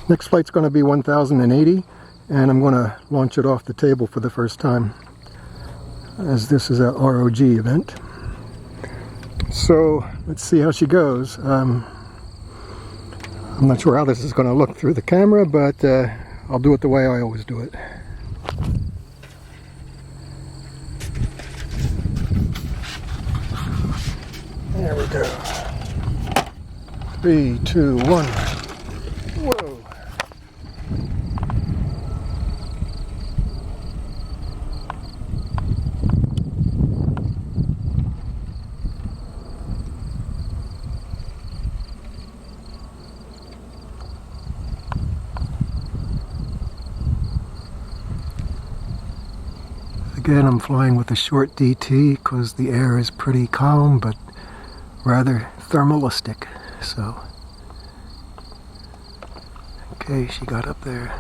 Next flight's going to be 1080, and I'm going to launch it off the table for the first time, as this is a ROG event. So let's see how she goes. I'm not sure how this is going to look through the camera, but I'll do it the way I always do it. There we go. 3, 2, 1. Whoa. Again, I'm flying with a short DT because the air is pretty calm but rather thermalistic. So, okay, she got up there.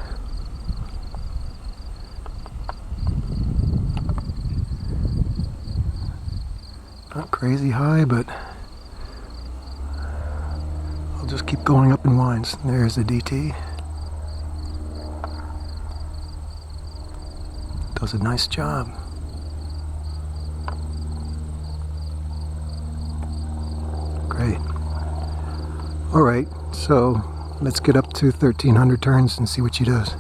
Not crazy high, but I'll just keep going up in lines. There's the DT. Does a nice job. Great. Alright, so let's get up to 1300 turns and see what she does.